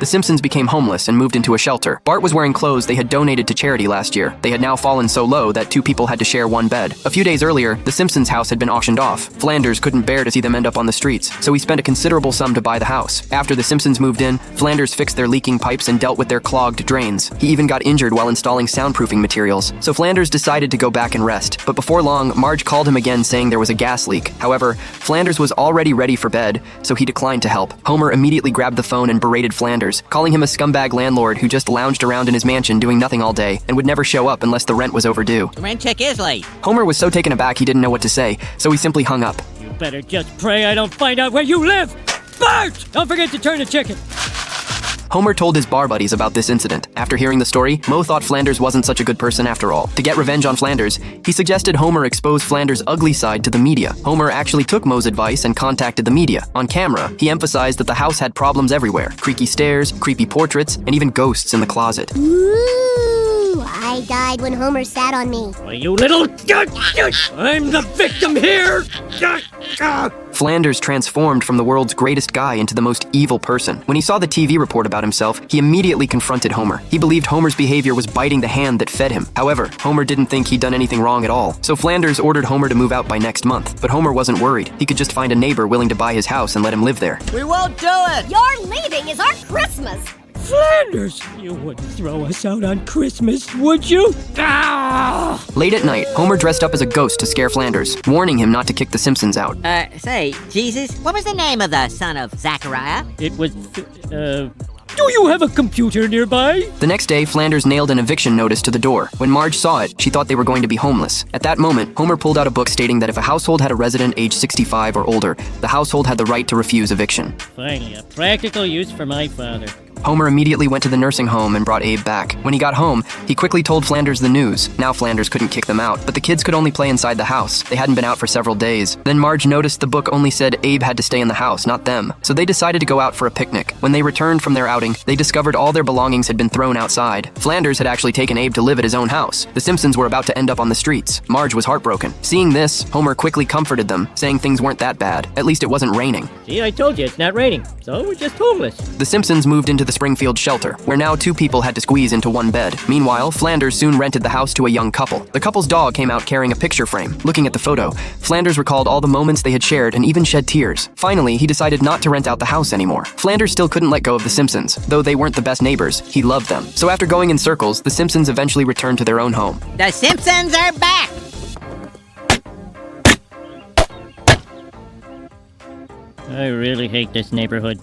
The Simpsons became homeless and moved into a shelter. Bart was wearing clothes they had donated to charity last year. They had now fallen so low that 2 people had to share one bed. A few days earlier, the Simpsons' house had been auctioned off. Flanders couldn't bear to see them end up on the streets, so he spent a considerable sum to buy the house. After the Simpsons moved in, Flanders fixed their leaking pipes and dealt with their clogged drains. He even got injured while installing soundproofing materials, so Flanders decided to go back and rest. But before long, Marge called him again saying there was a gas leak. However, Flanders was already ready for bed, so he declined to help. Homer immediately grabbed the phone and berated Flanders, calling him a scumbag landlord who just lounged around in his mansion doing nothing all day and would never show up unless the rent was overdue. The rent check is late. Homer was so taken aback he didn't know what to say, so he simply hung up. You better just pray I don't find out where you live! Bart! Don't forget to turn the chicken! Homer told his bar buddies about this incident. After hearing the story, Moe thought Flanders wasn't such a good person after all. To get revenge on Flanders, he suggested Homer expose Flanders' ugly side to the media. Homer actually took Moe's advice and contacted the media. On camera, he emphasized that the house had problems everywhere: creaky stairs, creepy portraits, and even ghosts in the closet. Ooh, I died when Homer sat on me. Why, you little... I'm the victim here! Flanders transformed from the world's greatest guy into the most evil person. When he saw the TV report about himself, he immediately confronted Homer. He believed Homer's behavior was biting the hand that fed him. However, Homer didn't think he'd done anything wrong at all. So Flanders ordered Homer to move out by next month. But Homer wasn't worried. He could just find a neighbor willing to buy his house and let him live there. We won't do it! Your leaving is our Christmas. Flanders! You wouldn't throw us out on Christmas, would you? Ah! Late at night, Homer dressed up as a ghost to scare Flanders, warning him not to kick the Simpsons out. Say, Jesus, what was the name of the son of Zachariah? It was, do you have a computer nearby? The next day, Flanders nailed an eviction notice to the door. When Marge saw it, she thought they were going to be homeless. At that moment, Homer pulled out a book stating that if a household had a resident age 65 or older, the household had the right to refuse eviction. Finally, a practical use for my father. Homer immediately went to the nursing home and brought Abe back. When he got home, he quickly told Flanders the news. Now Flanders couldn't kick them out, but the kids could only play inside the house. They hadn't been out for several days. Then Marge noticed the book only said Abe had to stay in the house, not them. So they decided to go out for a picnic. When they returned from their outing, they discovered all their belongings had been thrown outside. Flanders had actually taken Abe to live at his own house. The Simpsons were about to end up on the streets. Marge was heartbroken. Seeing this, Homer quickly comforted them, saying things weren't that bad. At least it wasn't raining. See, I told you it's not raining, so we're just homeless. The Simpsons moved into the Springfield shelter, where now 2 people had to squeeze into one bed. Meanwhile, Flanders soon rented the house to a young couple. The couple's dog came out carrying a picture frame. Looking at the photo, Flanders recalled all the moments they had shared and even shed tears. Finally, he decided not to rent out the house anymore. Flanders still couldn't let go of the Simpsons. Though they weren't the best neighbors, he loved them. So after going in circles, the Simpsons eventually returned to their own home. The Simpsons are back! I really hate this neighborhood.